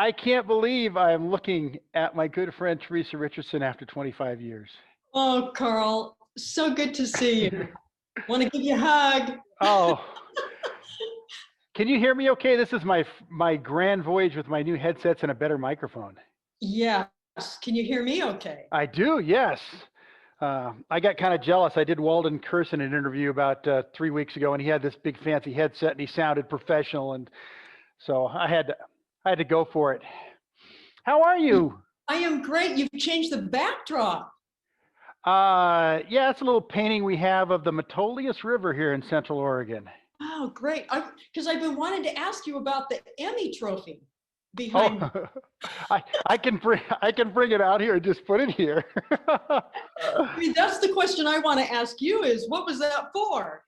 I can't believe I'm looking at my good friend Teresa Richardson after 25 years. Oh, Carl, so good to see you. Want to give you a hug. Oh, can you hear me okay? This is my grand voyage with my new headsets and a better microphone. Yes. Can you hear me okay? I do, yes. I got kind of jealous. I did Walden Curson an interview about 3 weeks ago, and he had this big fancy headset, and he sounded professional, and so I had to go for it. How are you? I am great. You've changed the backdrop. Yeah, it's a little painting we have of the Metolius River here in Central Oregon. Oh, great. Because I've been wanting to ask you about the Emmy trophy behind me. I can bring it out here and just put it here. I mean, that's the question I want to ask you is, what was that for?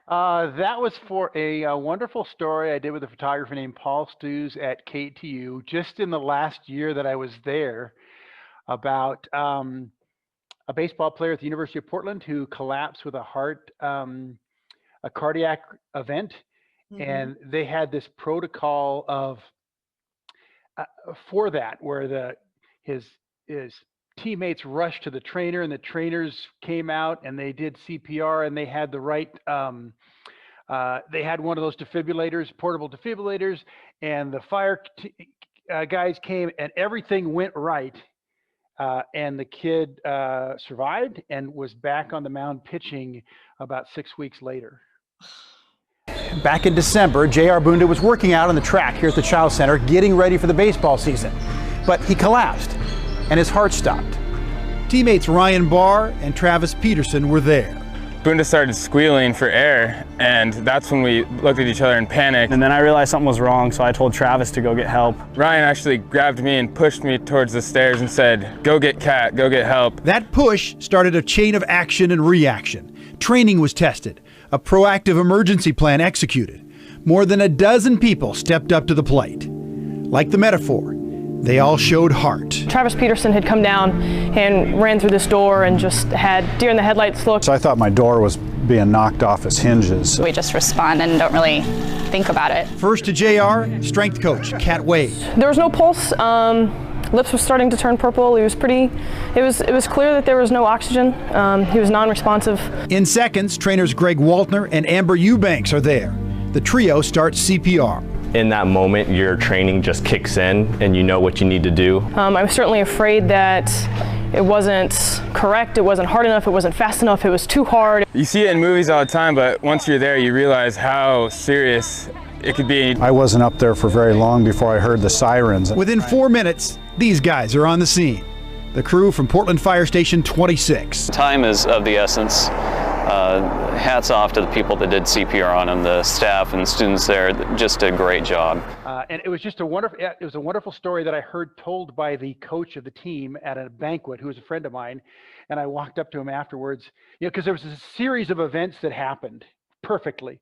That was for a wonderful story I did with a photographer named Paul Stews at KTU just in the last year that I was there about a baseball player at the University of Portland who collapsed with a cardiac event. And they had this protocol of for that where his teammates rushed to the trainer and the trainers came out and they did CPR and they had the right they had one of those defibrillators, portable defibrillators, and the fire guys came and everything went right. And the kid survived and was back on the mound pitching about 6 weeks later. Back in December, J.R. Bunda was working out on the track here at the Child Center, getting ready for the baseball season. But he collapsed, and his heart stopped. Teammates Ryan Barr and Travis Peterson were there. Bunda started squealing for air, and that's when we looked at each other in panic. And then I realized something was wrong, so I told Travis to go get help. Ryan actually grabbed me and pushed me towards the stairs and said, "Go get Kat, go get help." That push started a chain of action and reaction. Training was tested, a proactive emergency plan executed. More than a dozen people stepped up to the plate. Like the metaphor, they all showed heart. Travis Peterson had come down and ran through this door and just had deer in the headlights look. So I thought my door was being knocked off its hinges. We just respond and don't really think about it. First to JR, strength coach Kat Wade. There was no pulse. Lips were starting to turn purple. It was clear that there was no oxygen. He was non-responsive. In seconds, trainers Greg Waltner and Amber Eubanks are there. The trio starts CPR. In that moment, your training just kicks in and you know what you need to do. I was certainly afraid that it wasn't correct, it wasn't hard enough, it wasn't fast enough, it was too hard. You see it in movies all the time, but once you're there, you realize how serious it could be. I wasn't up there for very long before I heard the sirens. Within 4 minutes, these guys are on the scene. The crew from Portland Fire Station 26. Time is of the essence. Hats off to the people that did CPR on him, the staff and students there, just did a great job. And it was just a wonderful story that I heard told by the coach of the team at a banquet, who was a friend of mine. And I walked up to him afterwards, because there was a series of events that happened perfectly.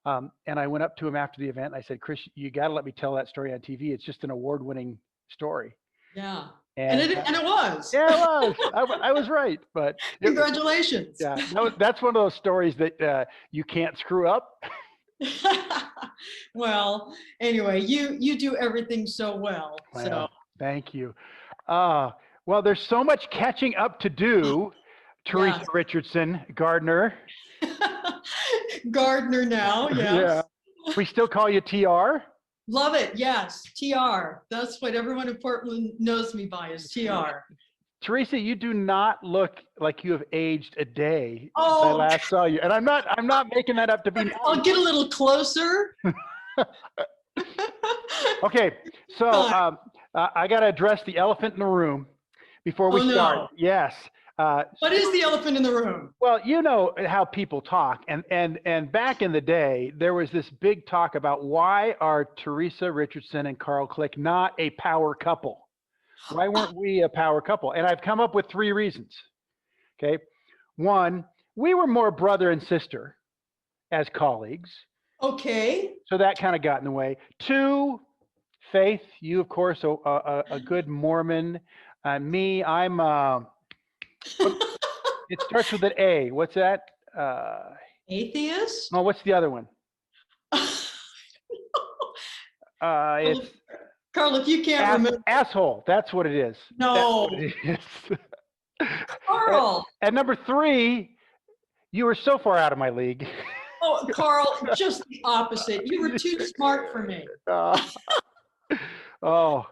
And I went up to him after the event and I said, "Chris, you got to let me tell that story on TV. It's just an award-winning story." Yeah. And it was. Yeah, it was. I was right, but congratulations. Yeah, that's one of those stories that you can't screw up. Well, anyway, you do everything so well. So thank you. Well, there's so much catching up to do. Teresa Richardson, Gardner. Gardner now, yes. Yeah. We still call you TR? Love it, yes, TR. That's what everyone in Portland knows me by, is TR. Teresa, you do not look like you have aged a day since Oh. I last saw you. And I'm not making that up to be nice. I'll get a little closer. Okay, so I got to address the elephant in the room before we start. No. Yes. What is the elephant in the room? Well, you know how people talk, and back in the day, there was this big talk about why are Teresa Richardson and Carl Click not a power couple? Why weren't we a power couple? And I've come up with 3 reasons. Okay, 1, we were more brother and sister as colleagues. Okay. So that kind of got in the way. 2, Faith, you of course a good Mormon. Me, I'm. It starts with an A. What's that? Atheist? No, what's the other one? It's Carl, if you can't remember. Asshole. That's what it is. No. That's what it is. Carl. And number 3, you were so far out of my league. Oh, Carl, just the opposite. You were too smart for me. Oh,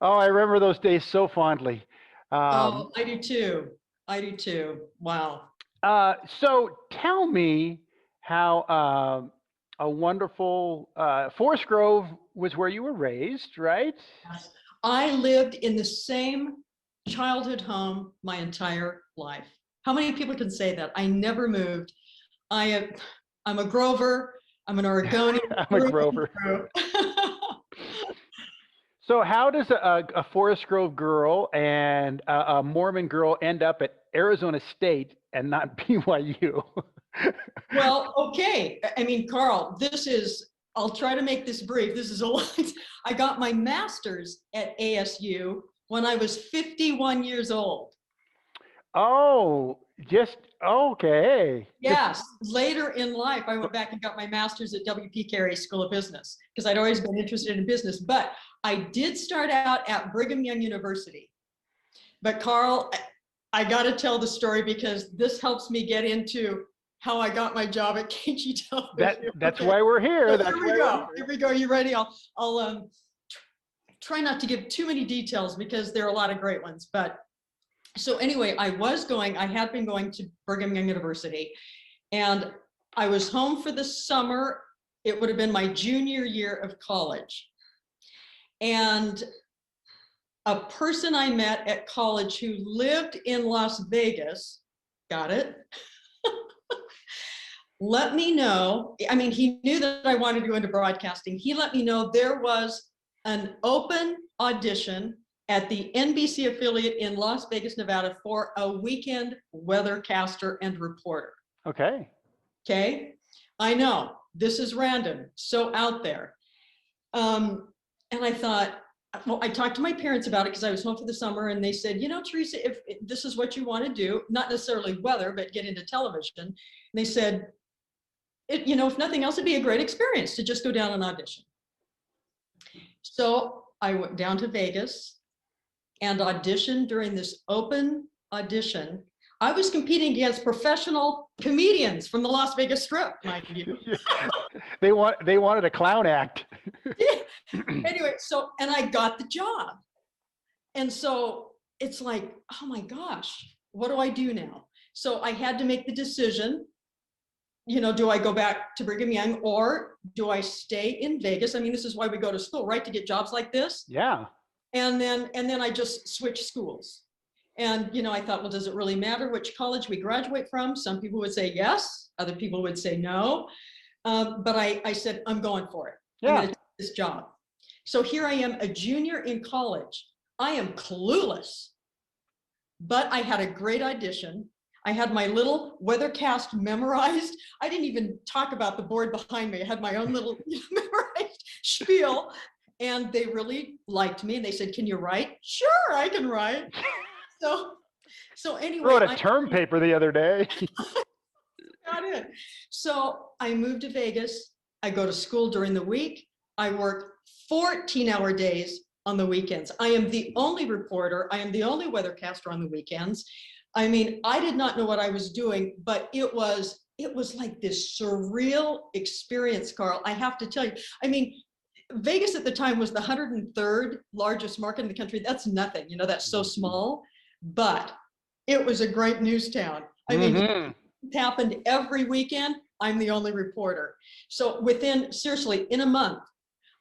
I remember those days so fondly. I do too. I do too. Wow. So tell me how a wonderful Forest Grove was where you were raised, right? I lived in the same childhood home my entire life. How many people can say that? I never moved. I'm a Grover. I'm an Oregonian. I'm a Grover. So how does a Forest Grove girl and a Mormon girl end up at Arizona State and not BYU? Well, okay. I mean, Carl, I'll try to make this brief. This is a lot. I got my master's at ASU when I was 51 years old. Oh, okay. Yes. Later in life, I went back and got my master's at W.P. Carey School of Business because I'd always been interested in business. But I did start out at Brigham Young University. But Carl, I got to tell the story because this helps me get into how I got my job at KG Television. That's why we're here. So here we go. You ready? I'll try not to give too many details because there are a lot of great ones. But so anyway, I had been going to Brigham Young University, and I was home for the summer. It would have been my junior year of college. And a person I met at college who lived in Las Vegas, got it? Let me know. I mean, he knew that I wanted to go into broadcasting. He let me know there was an open audition at the NBC affiliate in Las Vegas, Nevada for a weekend weathercaster and reporter. Okay. Okay. I know this is random, so out there. And I thought, well, I talked to my parents about it because I was home for the summer, and they said, you know, Teresa, if this is what you want to do, not necessarily weather, but get into television. And they said, if nothing else, it'd be a great experience to just go down and audition. So I went down to Vegas and auditioned during this open audition. I was competing against professional comedians from the Las Vegas Strip, mind you. They wanted a clown act. Anyway, and I got the job. And so it's like, oh my gosh, what do I do now? So I had to make the decision, do I go back to Brigham Young or do I stay in Vegas? I mean, this is why we go to school, right? To get jobs like this. Yeah. And then I just switched schools. And, I thought, well, does it really matter which college we graduate from? Some people would say yes. Other people would say no. But I said, I'm going for it. Yeah. I'm going to take this job. So here I am, a junior in college. I am clueless, but I had a great audition. I had my little weathercast memorized. I didn't even talk about the board behind me. I had my own little memorized spiel, and they really liked me. And they said, can you write? Sure, I can write. So anyway. Wrote a term paper the other day. Got it. So I moved to Vegas. I go to school during the week. I work 14-hour days on the weekends. I am the only reporter. I am the only weathercaster on the weekends. I mean, I did not know what I was doing, but it was like this surreal experience, Carl. I have to tell you. I mean, Vegas at the time was the 103rd largest market in the country. That's nothing, that's so small, but it was a great news town. I mean, it happened every weekend. I'm the only reporter. So seriously, in a month,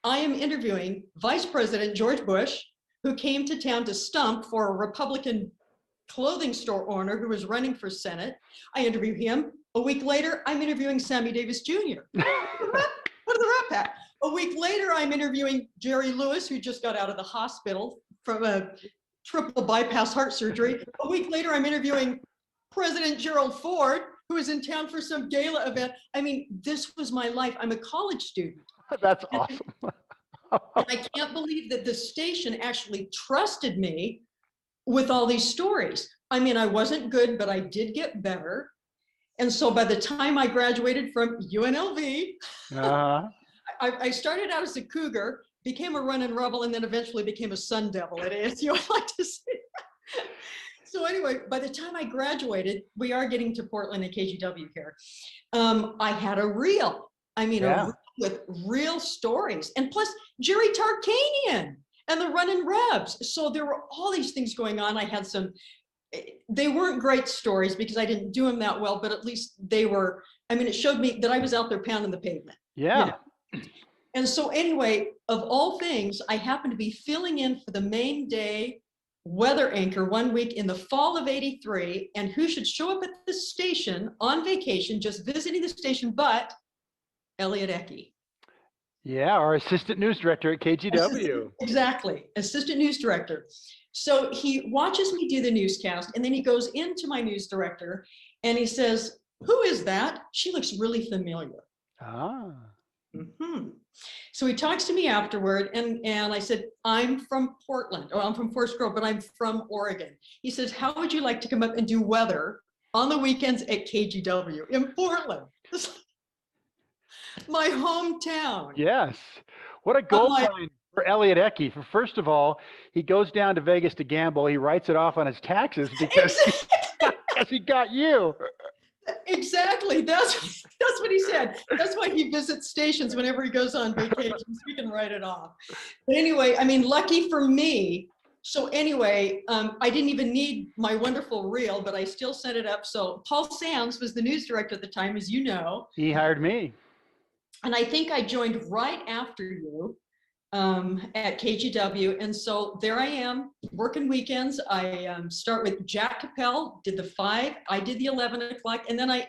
I am interviewing Vice President George Bush, who came to town to stump for a Republican clothing store owner who was running for Senate. I interview him. A week later, I'm interviewing Sammy Davis Jr. What are the Rat Pack? A week later, I'm interviewing Jerry Lewis, who just got out of the hospital from a triple bypass heart surgery. A week later, I'm interviewing President Gerald Ford, who was in town for some gala event. I mean, this was my life. I'm a college student. That's awesome. And I can't believe that the station actually trusted me with all these stories. I mean, I wasn't good, but I did get better. And so by the time I graduated from UNLV, I started out as a cougar, became a running rebel, and then eventually became a Sun Devil at ASU. I like to say. So anyway, by the time I graduated, we are getting to Portland and KGW here. I had a reel. I mean, a reel with real stories, and plus Jerry Tarkanian and the Running Rebs. So there were all these things going on. I had some. They weren't great stories because I didn't do them that well, but at least they were. I mean, it showed me that I was out there pounding the pavement. Yeah. And so anyway, of all things, I happened to be filling in for the main day weather anchor one week in the fall of '83, and who should show up at the station on vacation, just visiting the station, but Elliot Ecke. Yeah, our assistant news director at KGW. Exactly, assistant news director. So he watches me do the newscast, and then he goes into my news director and he says, "Who is that? She looks really familiar." Ah. So he talks to me afterward, and I said, "I'm from Portland, or I'm from Forest Grove, but I'm from Oregon." He says, "How would you like to come up and do weather on the weekends at KGW in Portland?" My hometown. Yes. What a gold mine for Elliot Ecke. For first of all, he goes down to Vegas to gamble. He writes it off on his taxes because he got you. Exactly. That's what he said. That's why he visits stations whenever he goes on vacation, so he can write it off. But anyway, I mean, lucky for me. So anyway, I didn't even need my wonderful reel, but I still set it up. So Paul Sands was the news director at the time, as you know. He hired me. And I think I joined right after you at KGW. And so there I am working weekends. I start with Jack Capel, did the 5, I did the 11 o'clock. And then I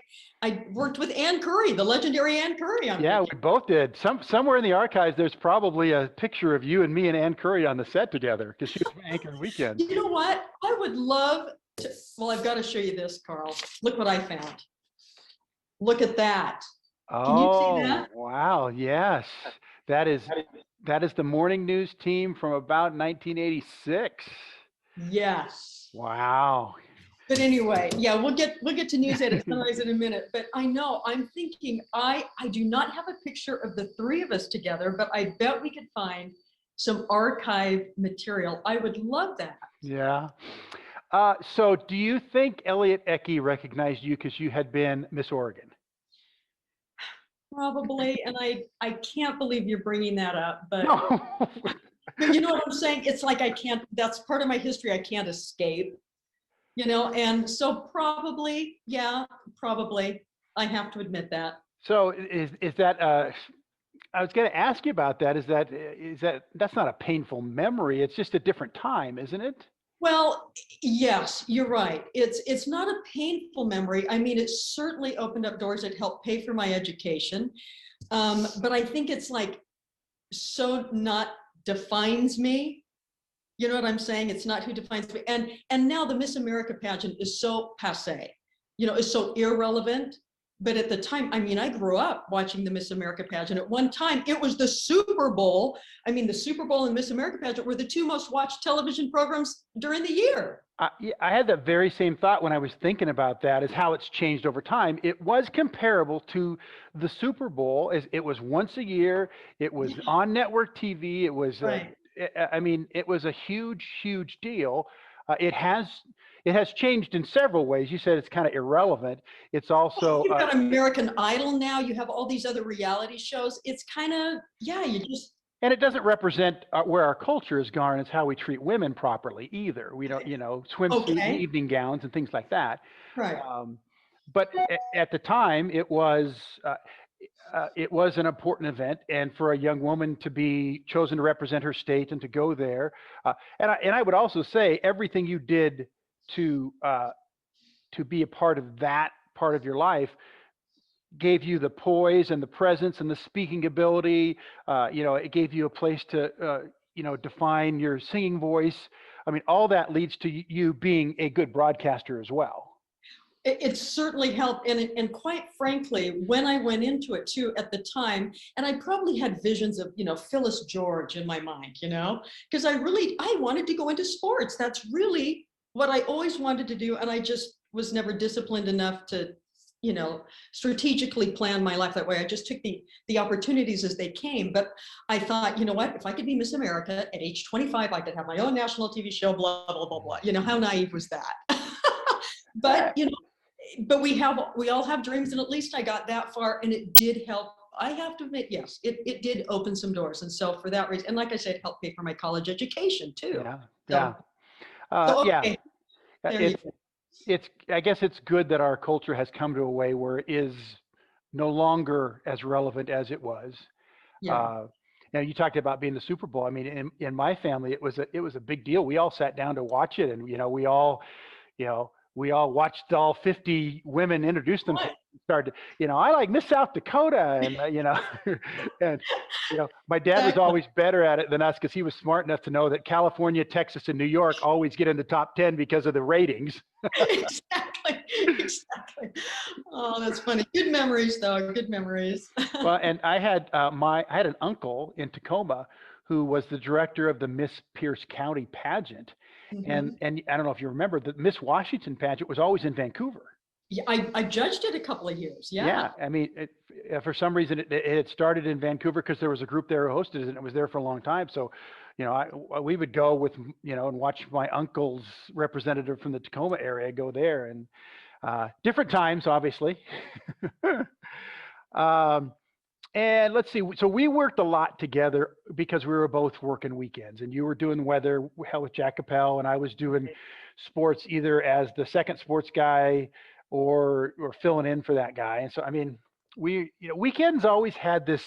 worked with Ann Curry, the legendary Ann Curry. Yeah, we both did. Somewhere in the archives, there's probably a picture of you and me and Ann Curry on the set together because she was anchoring weekend. You know what? I would love to, well, I've got to show you this, Carl. Look what I found. Look at that. Can you see that? Wow, yes. That is the morning news team from about 1986. Yes. Wow. But anyway, yeah, we'll get to news at Sunrise in a minute. But I know, I'm thinking, I do not have a picture of the three of us together, but I bet we could find some archive material. I would love that. Yeah. So do you think Elliot Ecke recognized you because you had been Miss Oregon? Probably, and I can't believe you're bringing that up, but, No. but you know what I'm saying? It's like I can't, that's part of my history I can't escape, you know, and so probably, yeah, probably, I have to admit that. So is that, I was going to ask you about that, that's not a painful memory, it's just a different time, isn't it? Well, yes, you're right. It's not a painful memory. I mean, it certainly opened up doors that helped pay for my education. But I think it's like, so not defines me. You know what I'm saying? It's not who defines me. And now the Miss America pageant is so passé, you know, is so irrelevant. But at the time, I mean, I grew up watching the Miss America pageant. At one time, it was the Super Bowl. I mean, the Super Bowl and Miss America pageant were the two most watched television programs during the year. Yeah, I had that very same thought when I was thinking about that, is how it's changed over time. It was comparable to the Super Bowl. It was once a year. It was on network TV. It was, right. I mean, it was a huge, huge deal. It has changed in several ways. You said it's kind of irrelevant. It's also you've got American Idol now. You have all these other reality shows. It's kind of, yeah, you just. And it doesn't represent where our culture has gone. It's how we treat women properly either. We don't, you know, swimsuit and evening gowns and things like that. Right. But at the time, it was an important event, and for a young woman to be chosen to represent her state and to go there, and I would also say everything you did to be a part of that part of your life gave you the poise and the presence and the speaking ability. You know, it gave you a place to you know, define your singing voice. I mean, all that leads to you being a good broadcaster as well. It certainly helped. And quite frankly, when I went into it too, at the time, and I probably had visions of, you know, Phyllis George in my mind, you know, because I wanted to go into sports. That's really what I always wanted to do. And I just was never disciplined enough to strategically plan my life that way. I just took the opportunities as they came. But I thought, you know what, if I could be Miss America at age 25, I could have my own national TV show, blah, blah, blah, blah. How naive was that? But, but we all have dreams, and at least I got that far, and it did help. I have to admit, yes, it did open some doors. And so for that reason, and like I said, it helped pay for my college education too. Yeah. Okay. I guess it's good that our culture has come to a way where it is no longer as relevant as it was. Yeah. Now you talked about being the Super Bowl. I mean, in my family, it was a big deal. We all sat down to watch it, and we all watched all 50 women introduce themselves. Started, I like Miss South Dakota, and and my dad was always better at it than us because he was smart enough to know that California, Texas, and New York always get in the top 10 because of the ratings. Exactly. Oh, that's funny. Good memories, though. Good memories. Well, and I had I had an uncle in Tacoma who was the director of the Miss Pierce County pageant. And I don't know if you remember, the Miss Washington pageant was always in Vancouver. Yeah, I judged it a couple of years. Yeah, I mean, for some reason it had started in Vancouver because there was a group there who hosted it, and it was there for a long time. So, we would go with, and watch my uncle's representative from the Tacoma area go there, and different times, obviously. And let's see, so we worked a lot together because we were both working weekends, and you were doing weather with Jack Capel, and I was doing sports either as the second sports guy or filling in for that guy. And so, I mean, weekends always had this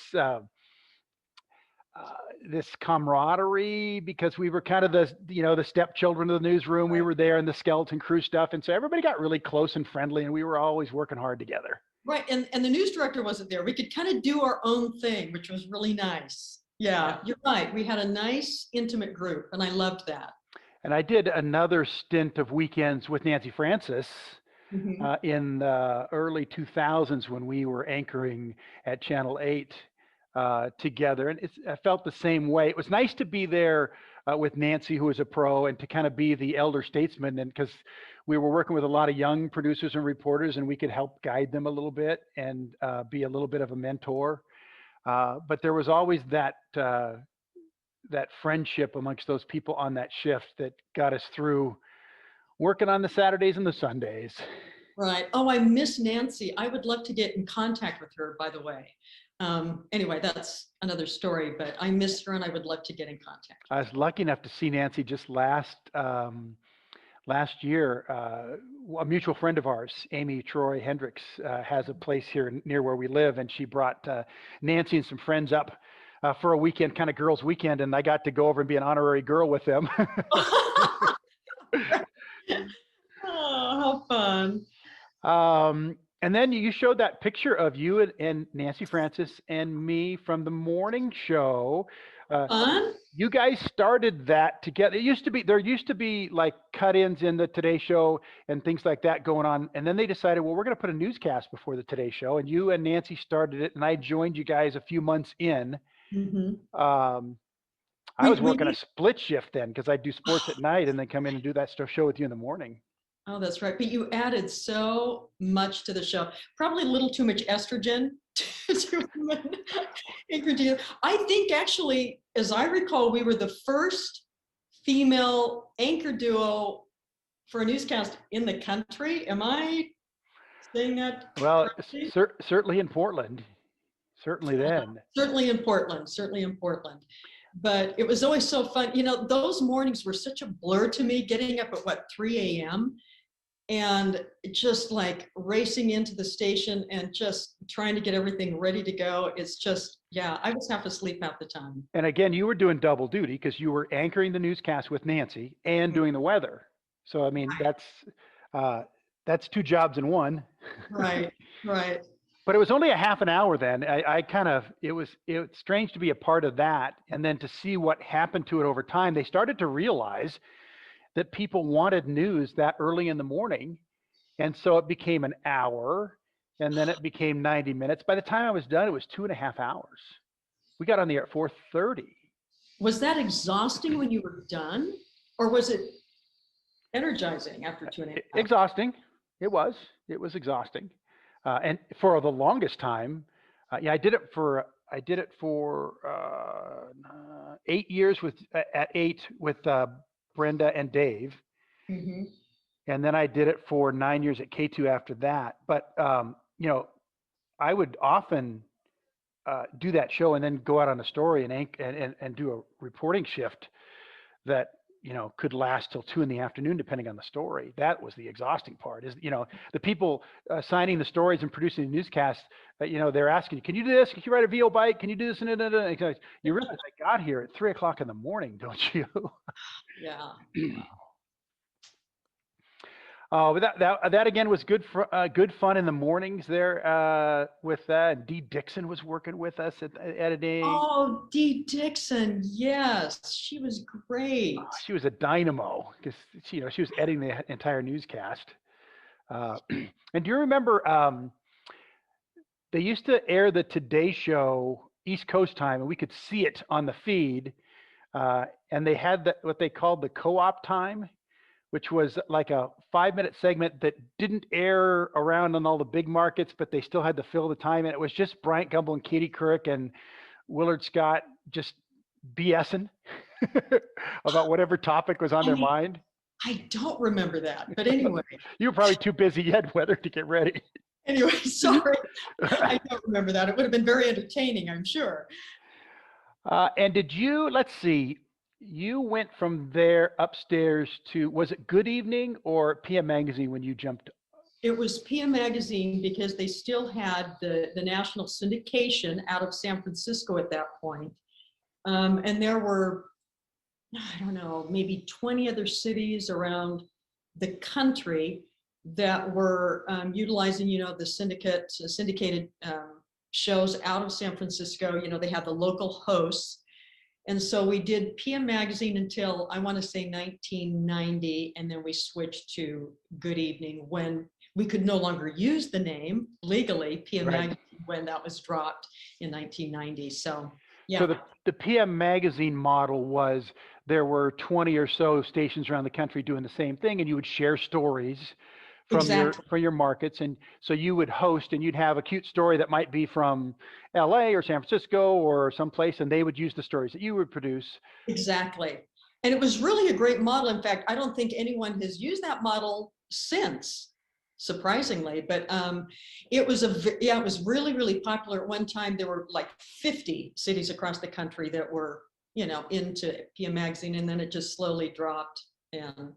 this camaraderie because we were kind of the stepchildren of the newsroom. We were there in the skeleton crew stuff. And so everybody got really close and friendly, and we were always working hard together. Right. And the news director wasn't there. We could kind of do our own thing, which was really nice. Yeah, you're right. We had a nice, intimate group, and I loved that. And I did another stint of weekends with Nancy Francis in the early 2000s when we were anchoring at Channel 8 together. And I felt the same way. It was nice to be there with Nancy, who was a pro, and to kind of be the elder statesman, and because we were working with a lot of young producers and reporters, and we could help guide them a little bit and be a little bit of a mentor. But there was always that friendship amongst those people on that shift that got us through working on the Saturdays and the Sundays. Right. Oh, I miss Nancy. I would love to get in contact with her, by the way. Anyway, that's another story, but I miss her and I would love to get in contact. I was lucky enough to see Nancy just last year. A mutual friend of ours, Amy Troy Hendricks, has a place here near where we live, and she brought Nancy and some friends up for a weekend, kind of girls' weekend, and I got to go over and be an honorary girl with them. Oh, how fun. And then you showed that picture of you and Nancy Francis and me from the morning show. You guys started that together. There used to be like cut-ins in the Today Show and things like that going on. And then they decided, well, we're going to put a newscast before the Today Show. And you and Nancy started it, and I joined you guys a few months in. I was working a split shift then because I'd do sports at night and then come in and do that show with you in the morning. Oh, that's right. But you added so much to the show. Probably a little too much estrogen to women. I think actually, as I recall, we were the first female anchor duo for a newscast in the country. Am I saying that? Well, certainly in Portland. Certainly then. Certainly in Portland. But it was always so fun. Those mornings were such a blur to me, getting up at 3 a.m. and just like racing into the station and just trying to get everything ready to go. It's just, I was half asleep half the time. And again, you were doing double duty because you were anchoring the newscast with Nancy and doing the weather. So, I mean, that's two jobs in one. Right. But it was only a half an hour then. It was strange to be a part of that. And then to see what happened to it over time, they started to realize that people wanted news that early in the morning. And so it became an hour, and then it became 90 minutes. By the time I was done, it was 2.5 hours. We got on the air at 4:30. Was that exhausting when you were done? Or was it energizing after 2.5 hours? Exhausting. It was exhausting. And for the longest time, yeah, I did it for 8 years at 8 with Brenda and Dave, Mhm. and then I did it for 9 years at K2 after that. But I would often do that show and then go out on a story and do a reporting shift that could last till 2 in the afternoon, depending on the story. That was the exhausting part. Is the people signing the stories and producing the newscasts. They're asking you, can you do this? Can you ride a VO bike? Can you do this? And you realize I got here at 3 o'clock in the morning, don't you? Yeah. But that again was good fun in the mornings there with that. Dee Dixon was working with us at editing. Oh, Dee Dixon, yes, she was great. She was a dynamo because she was editing the entire newscast. And do you remember they used to air the Today Show East Coast time, and we could see it on the feed. And they had what they called the co-op time, which was like a 5-minute segment that didn't air around on all the big markets, but they still had to fill the time. And it was just Bryant Gumbel and Katie Couric and Willard Scott just BSing about whatever topic was on their mind. I don't remember that, but anyway. You were probably too busy. You had weather to get ready. Anyway, sorry. I don't remember that. It would have been very entertaining, I'm sure. And did you, let's see, you went from there upstairs to, was it Good Evening or PM Magazine when you jumped? It was PM Magazine because they still had the national syndication out of San Francisco at that point. And there were, I don't know, maybe 20 other cities around the country that were utilizing, the syndicated shows out of San Francisco. They had the local hosts. And so we did PM Magazine until, I want to say 1990, and then we switched to Good Evening when we could no longer use the name legally, PM Magazine, when that was dropped in 1990. So, yeah. So the PM Magazine model was there were 20 or so stations around the country doing the same thing, and you would share stories from your markets. And so you would host and you'd have a cute story that might be from LA or San Francisco or someplace, and they would use the stories that you would produce. Exactly. And it was really a great model. In fact, I don't think anyone has used that model since, surprisingly, but it was it was really, really popular. At one time, there were like 50 cities across the country that were, into PM Magazine, and then it just slowly dropped and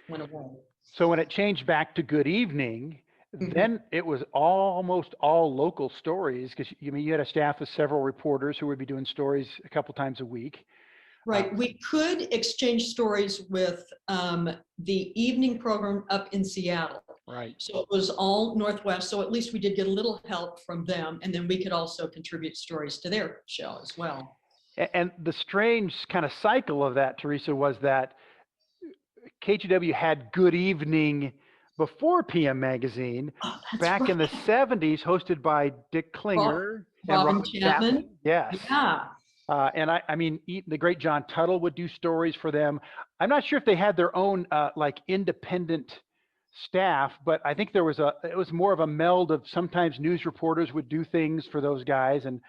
went away. So when it changed back to Good Evening, then it was almost all local stories, because you had a staff of several reporters who would be doing stories a couple times a week. Right. We could exchange stories with the evening program up in Seattle. Right. So it was all Northwest. So at least we did get a little help from them. And then we could also contribute stories to their show as well. And the strange kind of cycle of that, Teresa, was that KGW had Good Evening before PM Magazine back in the 70s, hosted by Dick Klinger and Robin Chapman. Yes. Yeah. And I mean, the great John Tuttle would do stories for them. I'm not sure if they had their own like independent staff, but I think it was more of a meld of sometimes news reporters would do things for those guys. And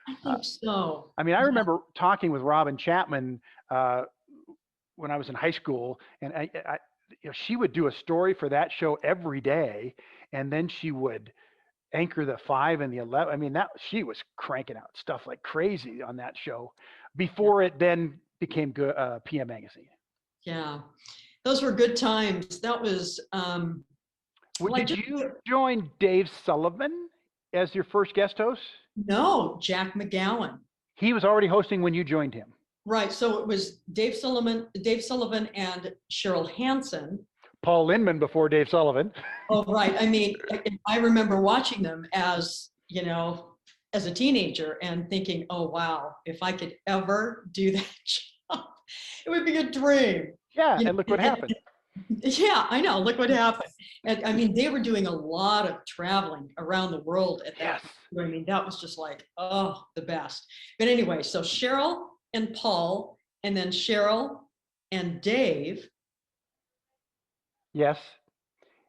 I think so. I mean, I remember talking with Robin Chapman when I was in high school, and she would do a story for that show every day, and then she would anchor the 5 and the 11. I mean, she was cranking out stuff like crazy on that show before it then became PM Magazine. Yeah, those were good times. That was. Did you join Dave Sullivan as your first guest host? No, Jack McGowan. He was already hosting when you joined him. Right. So it was Dave Sullivan and Cheryl Hansen. Paul Lindman before Dave Sullivan. Oh, right. I mean, I remember watching them as a teenager and thinking, oh, wow, if I could ever do that job, it would be a dream. Yeah. And look what happened. Yeah, I know. Look what happened. And I mean, they were doing a lot of traveling around the world at that. I mean, that was just like, oh, the best. But anyway, so Cheryl and Paul, and then Cheryl and Dave. Yes.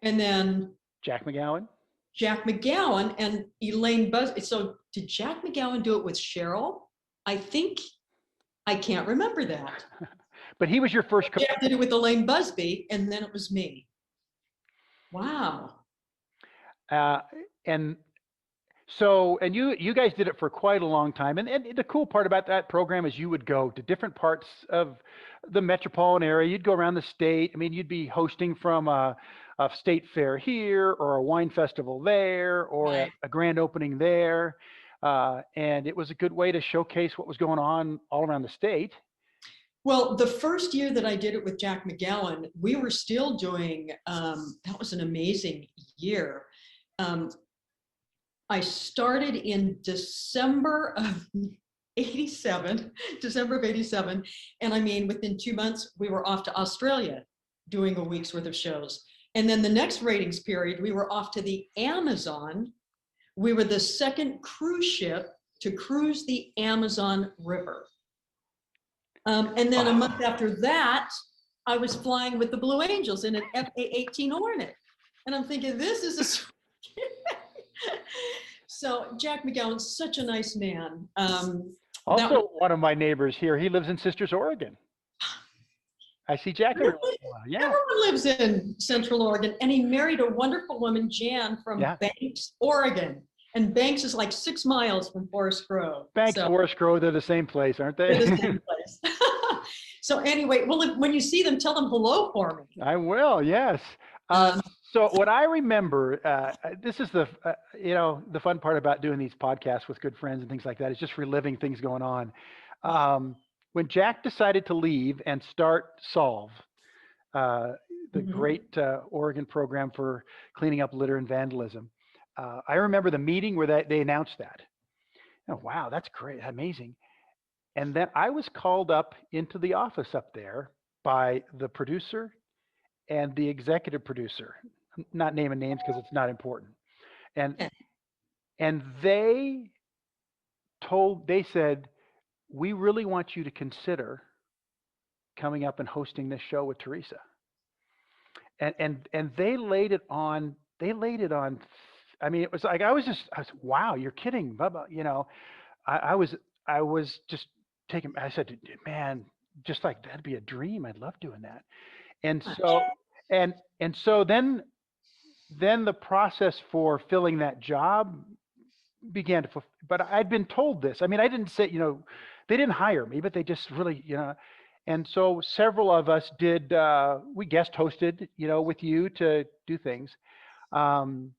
And then Jack McGowan. Jack McGowan and Elaine Busby. So did Jack McGowan do it with Cheryl? I can't remember that. But he was your first coach. Jack did it with Elaine Busby, and then it was me. Wow. And so, and you guys did it for quite a long time. And the cool part about that program is you would go to different parts of the metropolitan area. You'd go around the state. I mean, you'd be hosting from a state fair here, or a wine festival there, or a grand opening there. And it was a good way to showcase what was going on all around the state. Well, the first year that I did it with Jack McGowan, we were still doing, that was an amazing year. I started in December of 87, and I mean, within 2 months, we were off to Australia doing a week's worth of shows. And then the next ratings period, we were off to the Amazon. We were the second cruise ship to cruise the Amazon River. And then a month after that, I was flying with the Blue Angels in an FA-18 Hornet. And I'm thinking, this is a... So Jack McGowan's such a nice man. Also, one of my neighbors here, he lives in Sisters, Oregon. I see Jack. Really? Yeah. Everyone lives in Central Oregon. And he married a wonderful woman, Jan, from Banks, Oregon. And Banks is like 6 miles from Forest Grove. Banks and Forest Grove, they're the same place, aren't they? They're the same place. So anyway, well, when you see them, tell them hello for me. I will, yes. So what I remember, this is the fun part about doing these podcasts with good friends and things like that, is just reliving things going on. When Jack decided to leave and start Solve, the great Oregon program for cleaning up litter and vandalism, I remember the meeting where they announced that. Oh, wow, that's great, amazing. And then I was called up into the office up there by the producer and the executive producer. I'm not naming names because it's not important. And they said, we really want you to consider coming up and hosting this show with Teresa. And they laid it on. I mean, it was like I was wow, you're kidding, Bubba. You know, I was just taken. I said, man, just like that'd be a dream. I'd love doing that. And so then the process for filling that job began to. But I'd been told this. I mean, I didn't say, they didn't hire me, but they just really, And so several of us did. We guest hosted, with you to do things. And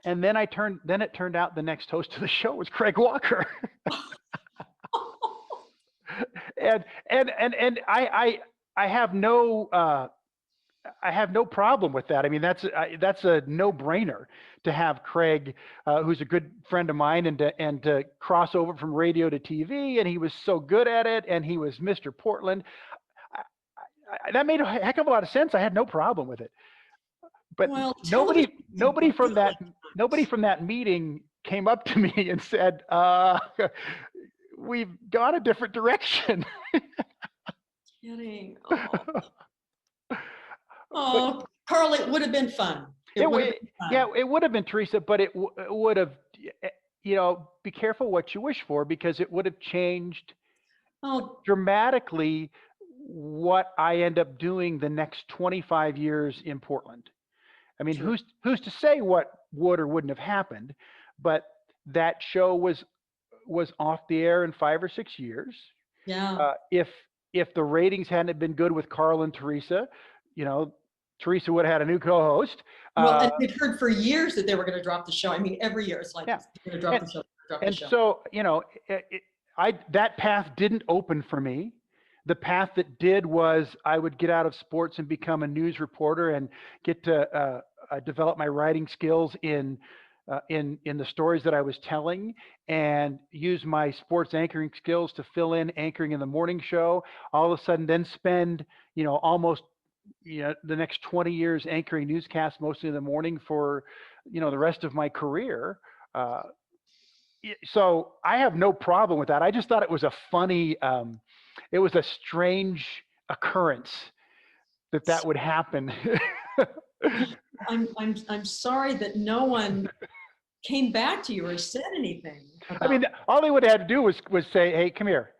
then it turned out the next host of the show was Craig Walker. and I have no problem with that. I mean, that's a no-brainer to have Craig, who's a good friend of mine, and to cross over from radio to TV, and he was so good at it, and he was Mr. Portland. That made a heck of a lot of sense. I had no problem with it. But nobody from that meeting came up to me and said, we've gone a different direction. Kidding. Oh, Carl, it would have been fun. Yeah, it would have been, Teresa, but it would have, be careful what you wish for, because it would have changed dramatically what I end up doing the next 25 years in Portland. I mean, who's to say what would or wouldn't have happened? But that show was off the air in 5 or 6 years. Yeah. If the ratings hadn't been good with Carl and Teresa, Teresa would have had a new co-host. Well, and we'd heard for years that they were going to drop the show. I mean, every year it's like, they're going to drop the show. So, that path didn't open for me. The path that did was I would get out of sports and become a news reporter and get to develop my writing skills in the stories that I was telling, and use my sports anchoring skills to fill in anchoring in the morning show. All of a sudden, then spend almost the next 20 years anchoring newscasts, mostly in the morning, for the rest of my career. So I have no problem with that. I just thought it was a funny. It was a strange occurrence that would happen. I'm sorry that no one came back to you or said anything. I mean, all they would have had to do was say, "Hey, come here.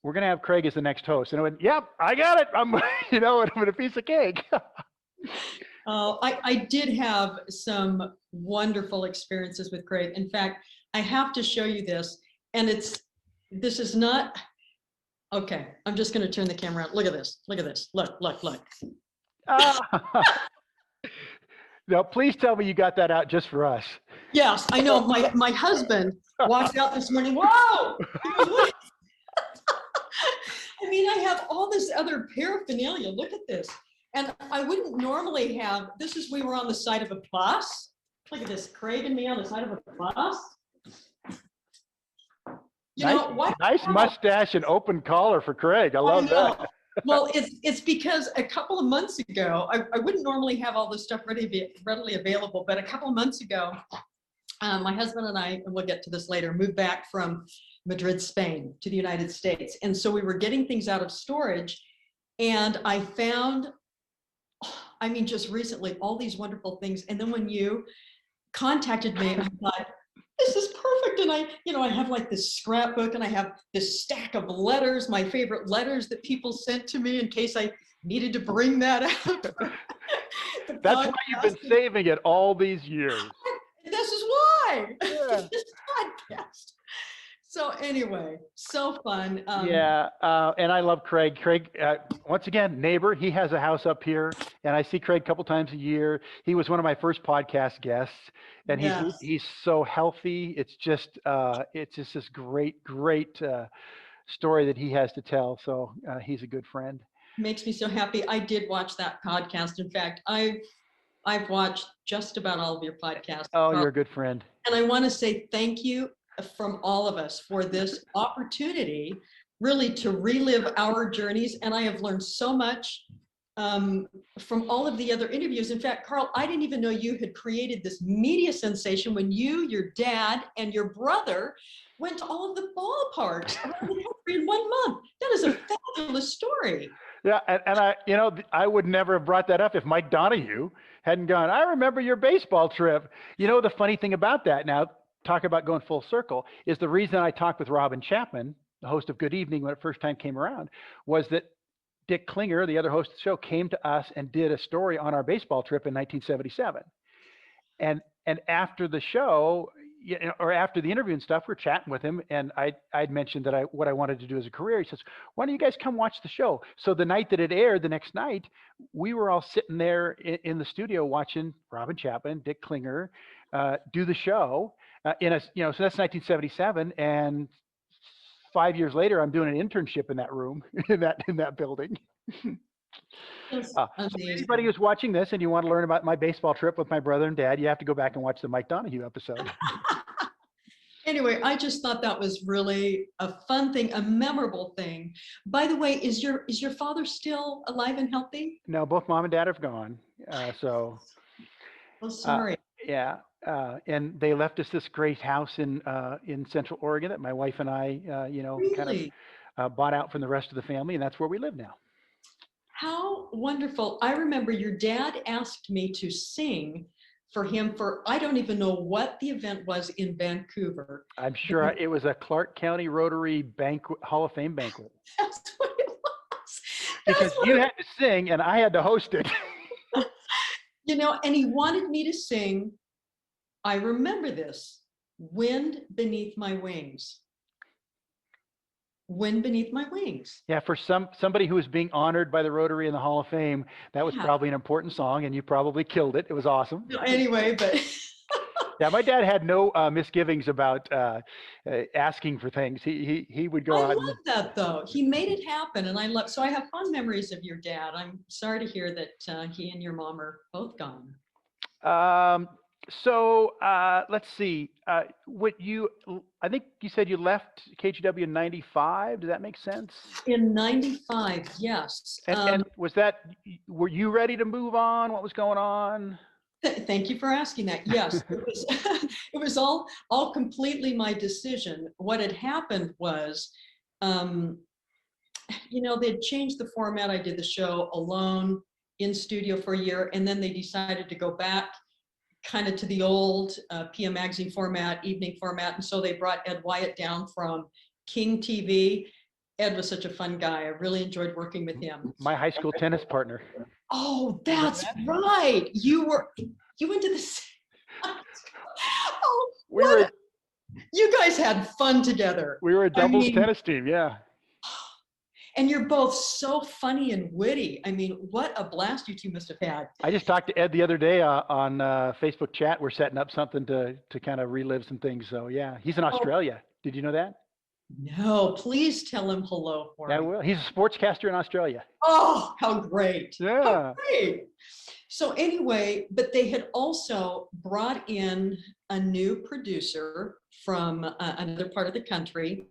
We're going to have Craig as the next host." And I went, "Yep, I got it. I'm, I'm a piece of cake." I did have some wonderful experiences with Craig. In fact, I have to show you this, and this is not, okay, I'm just going to turn the camera on. Look at this. Look at this. Look. Now, please tell me you got that out just for us. Yes, I know. My husband walked out this morning. Whoa! He goes, "What?" I mean, I have all this other paraphernalia. Look at this. And I wouldn't normally have, we were on the side of a bus. Look at this, Craig and me on the side of a bus. Nice mustache and open collar for Craig. I love that. Well, it's because a couple of months ago, I wouldn't normally have all this stuff readily available, but a couple of months ago, my husband and I, and we'll get to this later, moved back from Madrid, Spain to the United States. And so we were getting things out of storage, and I found, I mean, just recently, all these wonderful things. And then when you contacted me, I thought, this is perfect. And I have like this scrapbook, and I have this stack of letters, my favorite letters that people sent to me in case I needed to bring that up. That's why you've been saving it all these years. This is why. Yeah. This podcast. So anyway, so fun. And I love Craig. Craig, once again, neighbor. He has a house up here, and I see Craig a couple times a year. He was one of my first podcast guests, and he's so healthy. It's just this great story that he has to tell. So he's a good friend. Makes me so happy. I did watch that podcast. In fact, I've watched just about all of your podcasts. Oh, you're a good friend. And I want to say thank you from all of us for this opportunity really to relive our journeys. And I have learned so much from all of the other interviews. In fact, Carl, I didn't even know you had created this media sensation when you, your dad, and your brother went to all of the ballparks around the country in 1 month. That is a fabulous story. Yeah, and I would never have brought that up if Mike Donahue hadn't gone, "I remember your baseball trip." The funny thing about that, now talk about going full circle, is the reason I talked with Robin Chapman, the host of Good Evening, when it first time came around, was that Dick Klinger, the other host of the show, came to us and did a story on our baseball trip in 1977. And after the show, or after the interview and stuff, we're chatting with him, and I'd mentioned that what I wanted to do as a career. He says, "Why don't you guys come watch the show?" So the night that it aired, the next night, we were all sitting there in the studio watching Robin Chapman, Dick Klinger do the show. So that's 1977, and 5 years later, I'm doing an internship in that room, in that building. So anybody who's watching this and you want to learn about my baseball trip with my brother and dad, you have to go back and watch the Mike Donahue episode. Anyway, I just thought that was really a fun thing, a memorable thing. By the way, is your father still alive and healthy? No, both mom and dad have gone. Oh, sorry. And they left us this great house in Central Oregon that my wife and I, Really? kind of bought out from the rest of the family, and that's where we live now. How wonderful. I remember your dad asked me to sing for him for, I don't even know what the event was in Vancouver. I'm sure it was a Clark County Rotary Hall of Fame banquet. That's what it was. Because you had to sing and I had to host it. And he wanted me to sing, I remember this, "Wind Beneath My Wings." Wind Beneath My Wings. Yeah, for somebody who was being honored by the Rotary and the Hall of Fame, that was probably an important song, and you probably killed it. It was awesome. Anyway, but yeah, my dad had no misgivings about asking for things. He would go out. I love that though. He made it happen, and so I have fond memories of your dad. I'm sorry to hear that he and your mom are both gone. So let's see. I think you said you left KGW in 95. Does that make sense? In 95, yes. And were you ready to move on? What was going on? Thank you for asking that. Yes, it was all completely my decision. What had happened was, they'd changed the format. I did the show alone, in studio for a year, and then they decided to go back kind of to the old PM magazine format, evening format. And so they brought Ed Wyatt down from King TV. Ed was such a fun guy. I really enjoyed working with him. My high school tennis partner. Oh, that's right. You went to the. Oh, you guys had fun together. We were a doubles tennis team, yeah. And you're both so funny and witty. I mean, what a blast you two must have had. I just talked to Ed the other day on Facebook chat. We're setting up something to kind of relive some things. So yeah, he's in Australia. Did you know that? No, please tell him hello for me. Yeah, well, he's a sportscaster in Australia. Oh, how great. Yeah. How great. So anyway, but they had also brought in a new producer from another part of the country.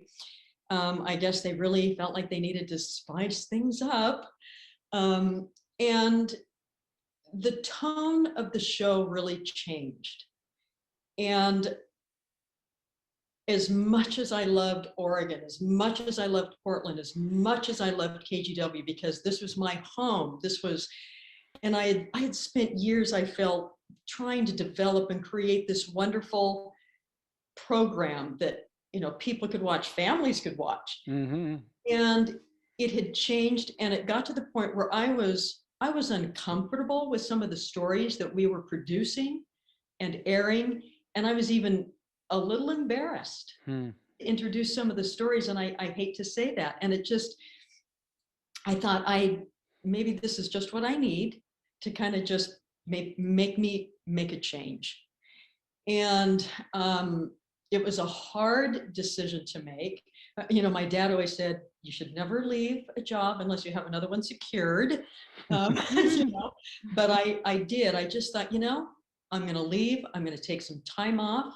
I guess they really felt like they needed to spice things up. And the tone of the show really changed. And as much as I loved Oregon, as much as I loved Portland, as much as I loved KGW, because this was my home, and I had spent years, I felt, trying to develop and create this wonderful program that, you know, people could watch, families could watch. Mm-hmm. And it had changed, and it got to the point where I was uncomfortable with some of the stories that we were producing and airing, and I was even a little embarrassed to introduce some of the stories, and I hate to say that. And it just, I thought maybe this is just what I need to kind of just make me make a change. And it was a hard decision to make. You know, my dad always said, you should never leave a job unless you have another one secured. You know, but I did. I just thought, you know, I'm going to leave. I'm going to take some time off,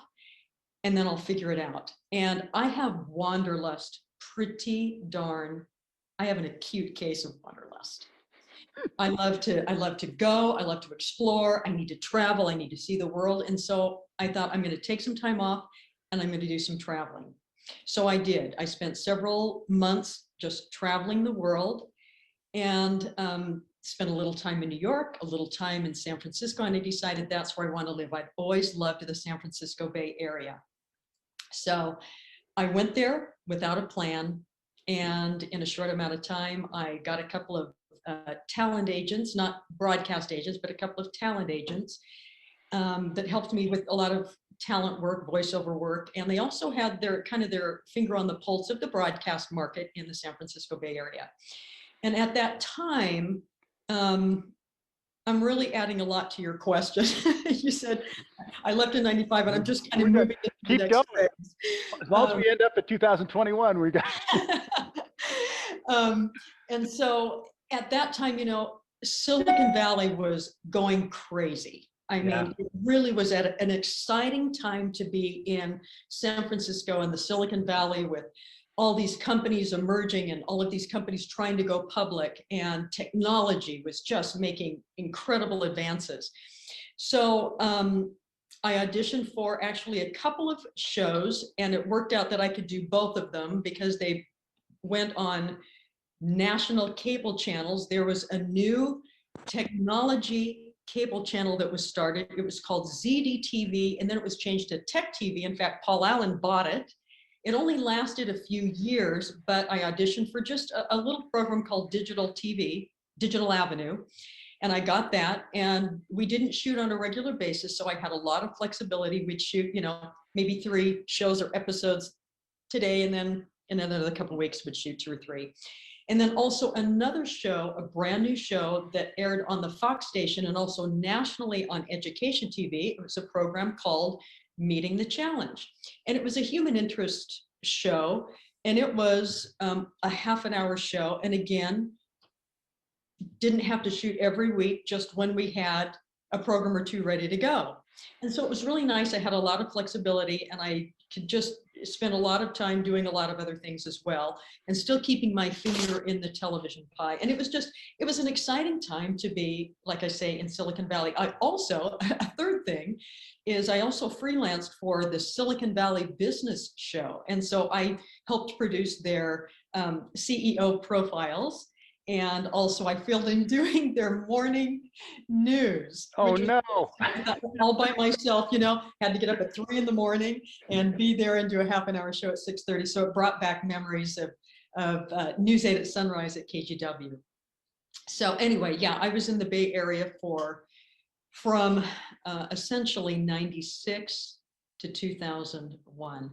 and then I'll figure it out. And I have wanderlust pretty darn. I have an acute case of wanderlust. I love to go. I love to explore. I need to travel. I need to see the world. And so I thought, I'm going to take some time off, and I'm going to do some traveling. So I did. I spent several months just traveling the world, and spent a little time in New York, a little time in San Francisco, and I decided that's where I want to live. I've always loved the San Francisco Bay Area. So I went there without a plan, and in a short amount of time, I got a couple of talent agents, not broadcast agents, but a couple of talent agents that helped me with a lot of talent work, voiceover work. And they also had their finger on the pulse of the broadcast market in the San Francisco Bay Area. And at that time, I'm really adding a lot to your question. You said I left in 95, and I'm just kind of moving to the next phase. As long as we end up at 2021, we got. And so at that time, you know, Silicon Valley was going crazy. I mean, it really was at an exciting time to be in San Francisco and the Silicon Valley, with all these companies emerging and all of these companies trying to go public, and technology was just making incredible advances. So I auditioned for actually a couple of shows, and it worked out that I could do both of them because they went on national cable channels. There was a new technology cable channel that was started. It was called ZDTV, and then it was changed to Tech TV. In fact, Paul Allen bought it. It only lasted a few years, but I auditioned for just a little program called Digital TV, Digital Avenue, and I got that. And we didn't shoot on a regular basis, so I had a lot of flexibility. We'd shoot, you know, maybe 3 shows or episodes today, and then in another couple of weeks we'd shoot 2 or 3. And then also another show, a brand new show that aired on the Fox station and also nationally on Education TV. It was a program called Meeting the Challenge. And it was a human interest show, and it was a half-an-hour show. And again, didn't have to shoot every week, just when we had a program or 2 ready to go. And so it was really nice. I had a lot of flexibility, and I could just spend a lot of time doing a lot of other things as well, and still keeping my finger in the television pie. And it was an exciting time to be, like I say, in Silicon Valley. I also, a third thing is I also freelanced for the Silicon Valley Business Show. And so I helped produce their CEO profiles. And also I filled in doing their morning news. Oh, which was no. all by myself, had to get up at 3 in the morning and be there and do a half an hour show at 6:30. So it brought back memories of News 8 at sunrise at KGW. So anyway, yeah, I was in the Bay Area from essentially 96 to 2001.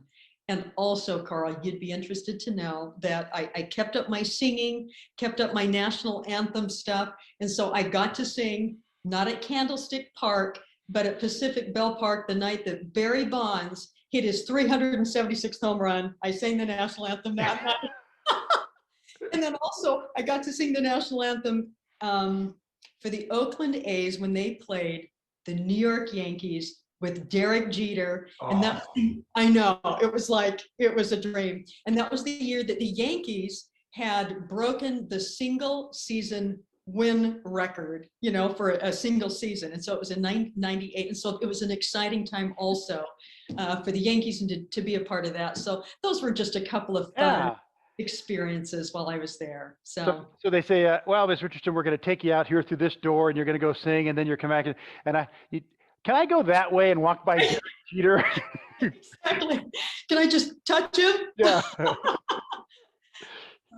And also, Carl, you'd be interested to know that I kept up my singing, kept up my national anthem stuff. And so I got to sing, not at Candlestick Park, but at Pacific Bell Park the night that Barry Bonds hit his 376th home run. I sang the national anthem that night. And then also I got to sing the national anthem for the Oakland A's when they played the New York Yankees with Derek Jeter. And that, I know, it was a dream. And that was the year that the Yankees had broken the single season win record, for a single season. And so it was in 98. And so it was an exciting time also for the Yankees and to be a part of that. So those were just a couple of fun experiences while I was there. So they say, well, Ms. Richardson, we're going to take you out here through this door and you're going to go sing and then you're coming back. And can I go that way and walk by Derek Jeter? Exactly. Can I just touch him? Yeah.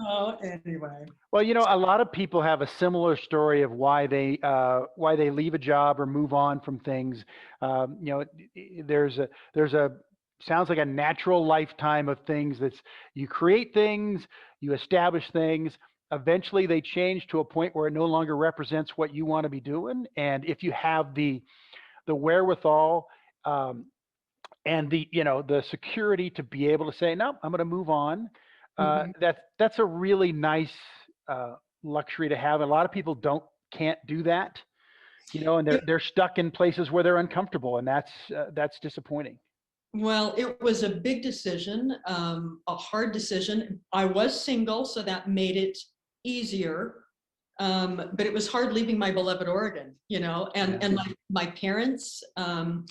Oh, anyway. Well, a lot of people have a similar story of why they leave a job or move on from things. There's a sounds like a natural lifetime of things. You create things, you establish things. Eventually, they change to a point where it no longer represents what you want to be doing. And if you have the wherewithal and the security to be able to say, no, I'm going to move on. That's a really nice luxury to have. A lot of people can't do that, and they're stuck in places where they're uncomfortable, and that's disappointing. Well, it was a big decision, a hard decision. I was single, so that made it easier. But it was hard leaving my beloved Oregon, and my parents, and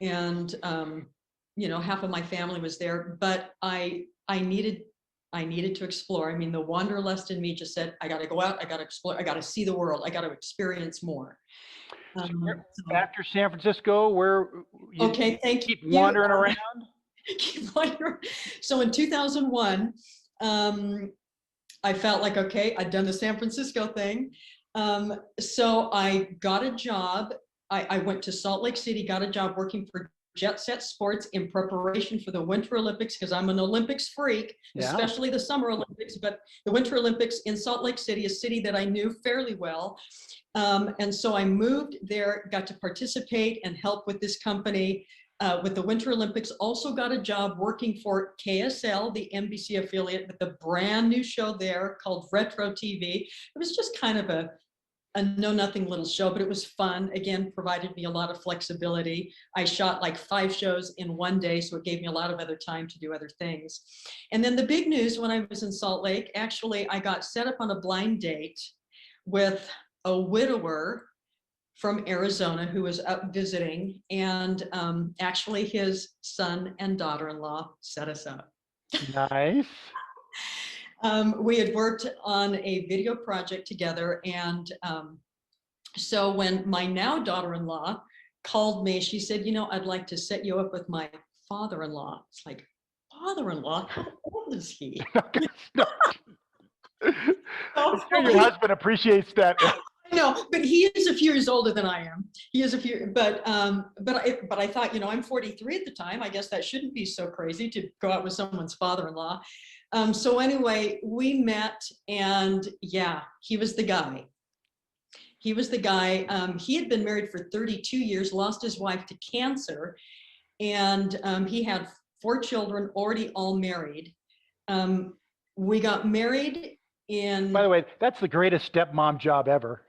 half of my family was there, but I needed to explore. I mean, the wanderlust in me just said, I got to go out, I got to explore, I got to see the world, I got to experience more. After San Francisco, where you thank keep wandering around? Keep wandering. So in 2001, I felt like, okay, I'd done the San Francisco thing. So I got a job. I went to Salt Lake City, got a job working for Jet Set Sports in preparation for the Winter Olympics, because I'm an Olympics freak, especially the Summer Olympics, but the Winter Olympics in Salt Lake City, a city that I knew fairly well. And so I moved there, got to participate and help with this company with the Winter Olympics. Also got a job working for KSL, the NBC affiliate, with a brand new show there called Retro TV. It was just kind of a know-nothing little show, but it was fun. Again, provided me a lot of flexibility. I shot like 5 shows in one day, so it gave me a lot of other time to do other things. And then the big news when I was in Salt Lake, actually, I got set up on a blind date with a widower from Arizona who was up visiting, and actually his son and daughter-in-law set us up. Nice. We had worked on a video project together, and so when my now daughter-in-law called me, she said, I'd like to set you up with my father-in-law. It's like, father-in-law? How old is he? I'm sure your husband appreciates that. No, but he is a few years older than I am. He is a few, but I thought, I'm 43 at the time. I guess that shouldn't be so crazy to go out with someone's father-in-law. So anyway, we met, and yeah, he was the guy. He was the guy. He had been married for 32 years, lost his wife to cancer, and he had 4 children, already all married. We got married in... By the way, that's the greatest stepmom job ever.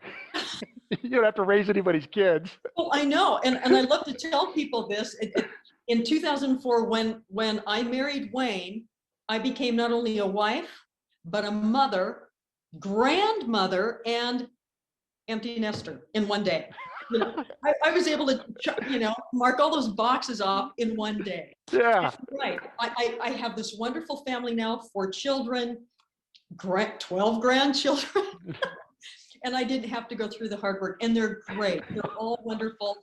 You don't have to raise anybody's kids. Well, I know, and I love to tell people this. In 2004, when I married Wayne, I became not only a wife, but a mother, grandmother, and empty nester in one day. I was able to, mark all those boxes off in one day. Yeah. Right. I have this wonderful family now, 4 children, 12 grandchildren. And I didn't have to go through the hard work. And they're great. They're all wonderful.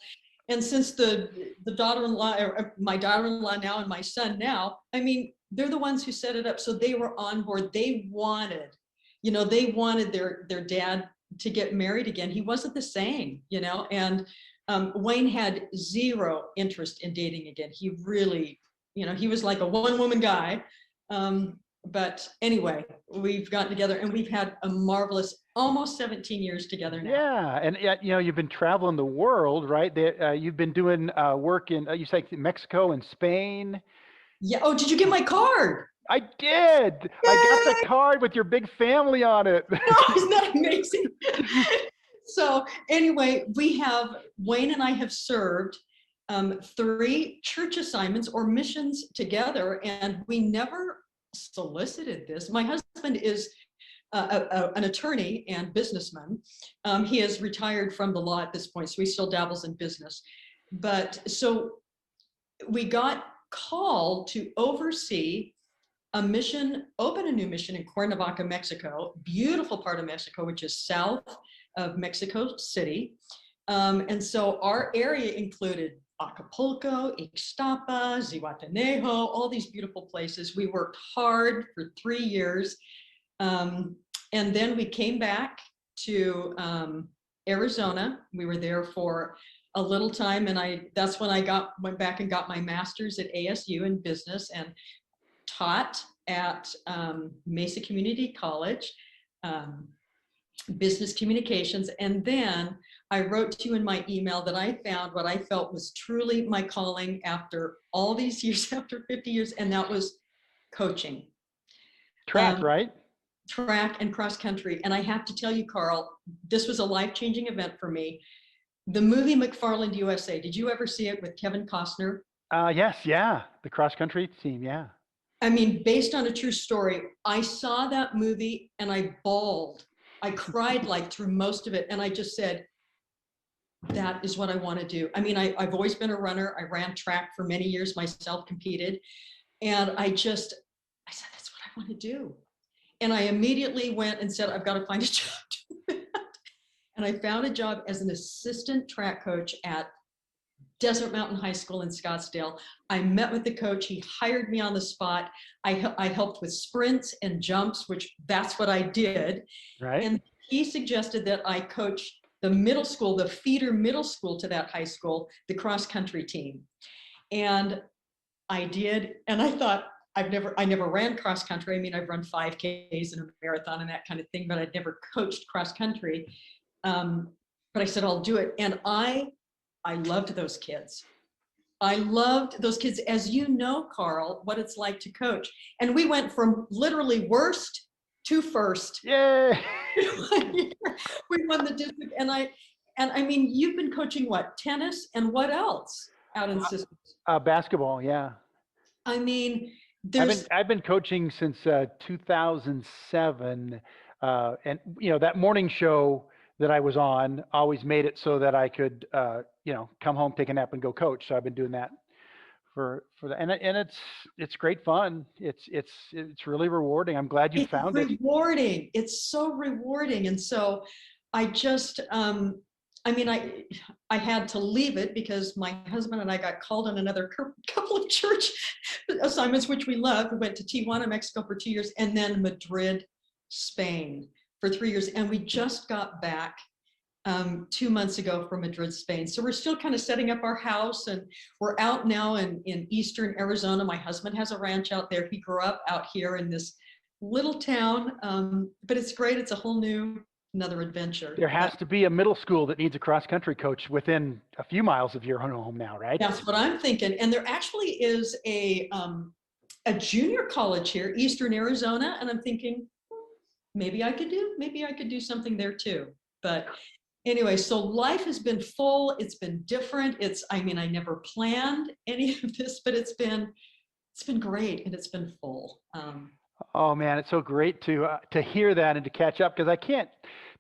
And since the daughter-in-law, or my daughter-in-law now and my son now, I mean, they're the ones who set it up. So they were on board. They wanted their dad to get married again. He wasn't the same, and Wayne had zero interest in dating again. He really, he was like a one-woman guy. But anyway, we've gotten together and we've had a marvelous almost 17 years together now. Yeah, and you've been traveling the world, right? You've been doing work in you say Mexico and Spain. Yeah. Oh, did you get my card? I did. Yay! I got the card with your big family on it. Oh, isn't that amazing? So anyway, Wayne and I have served 3 church assignments or missions together, and we never solicited this. My husband is an attorney and businessman. He is retired from the law at this point, so he still dabbles in business. But so we got called to oversee a mission, open a new mission in Cuernavaca, Mexico, beautiful part of Mexico, which is south of Mexico City. And so our area included Acapulco, Ixtapa, Zihuatanejo, all these beautiful places. We worked hard for 3 years. And then we came back to Arizona. We were there for a little time, and that's when I went back and got my master's at ASU in business and taught at Mesa Community College, business communications. And then I wrote to you in my email that I found what I felt was truly my calling after all these years, after 50 years, and that was coaching. Track, right? Track and cross country. And I have to tell you, Carl, this was a life-changing event for me. The movie McFarland USA, did you ever see it with Kevin Costner? Yes, yeah. The cross country team, yeah. I mean, based on a true story, I saw that movie and I bawled. I cried like through most of it. And I just said, that is what I want to do. I mean, I've always been a runner. I ran track for many years myself, competed. And I said, that's what I want to do. And I immediately went and said, I've got to find a job to do that. And I found a job as an assistant track coach at Desert Mountain High School in Scottsdale. I met with the coach. He hired me on the spot. I helped with sprints and jumps, which that's what I did. Right. And he suggested that I coach the middle school, the feeder middle school to that high school, the cross country team. And I did. And I thought, I never ran cross country. I mean, I've run 5Ks and a marathon and that kind of thing, but I'd never coached cross country. But I said, I'll do it. And I loved those kids. I loved those kids, as you know, Carl, what it's like to coach. And we went from literally worst to first. Yay! We won the district. And I mean, you've been coaching what? Tennis and what else out in Sisters? Basketball, yeah. I mean, I've been coaching since 2007, and that morning show that I was on always made it so that I could come home, take a nap, and go coach. So I've been doing that for that, and it's great fun. It's really rewarding. I'm glad you found it. It's rewarding. It's so rewarding, and so I just I mean, I had to leave it because my husband and I got called on another couple of church assignments, which we loved. We went to Tijuana, Mexico for 2 years, and then Madrid, Spain for 3 years. And we just got back 2 months ago from Madrid, Spain. So we're still kind of setting up our house, and we're out now in eastern Arizona. My husband has a ranch out there. He grew up out here in this little town, but it's great. It's a whole another adventure. There has to be a middle school that needs a cross-country coach within a few miles of your home now, right? That's what I'm thinking. And there actually is a junior college here, Eastern Arizona, and I'm thinking maybe I could do something there too. But anyway, so life has been full. It's been different. I never planned any of this, but it's been great, and it's been full. Oh man, it's so great to hear that and to catch up, because I can't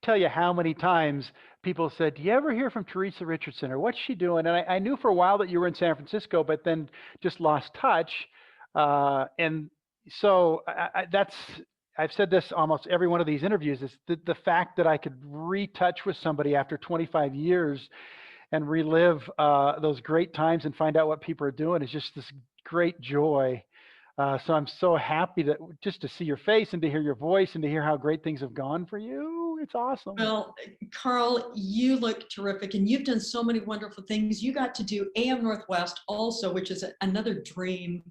tell you how many times people said, "Do you ever hear from Teresa Richardson, or what's she doing?" And I knew for a while that you were in San Francisco, but then just lost touch. And so I've said this almost every one of these interviews, is the fact that I could retouch with somebody after 25 years and relive those great times and find out what people are doing is just this great joy. So I'm so happy just to see your face and to hear your voice and to hear how great things have gone for you. It's awesome. Well, Carl, you look terrific, and you've done so many wonderful things. You got to do AM Northwest also, which is another dream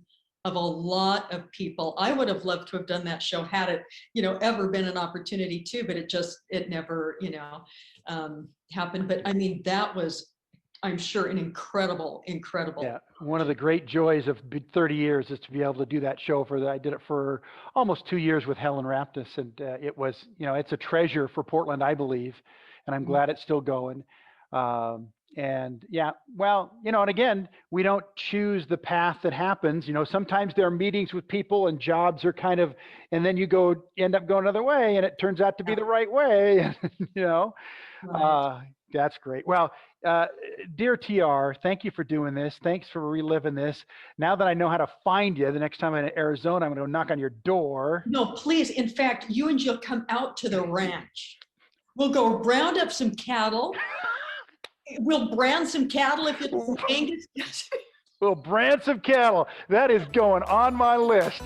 of a lot of people. I would have loved to have done that show had it, ever been an opportunity to, but it never, happened. But I mean, that was, I'm sure, an incredible. Yeah, one of the great joys of 30 years is to be able to do that show I did it for almost 2 years with Helen Raptis, and it was, it's a treasure for Portland, I believe, and I'm glad it's still going. And yeah, well, and again, we don't choose the path that happens. Sometimes there are meetings with people and jobs are kind of, and then you end up going another way, and it turns out to be the right way. Right. That's great. Well, dear TR, thank you for doing this. Thanks for reliving this. Now that I know how to find you, the next time I'm in Arizona, I'm going to go knock on your door. No, please. In fact, you and Jill come out to the ranch. We'll go round up some cattle. We'll brand some cattle if it's Angus. We'll brand some cattle. That is going on my list.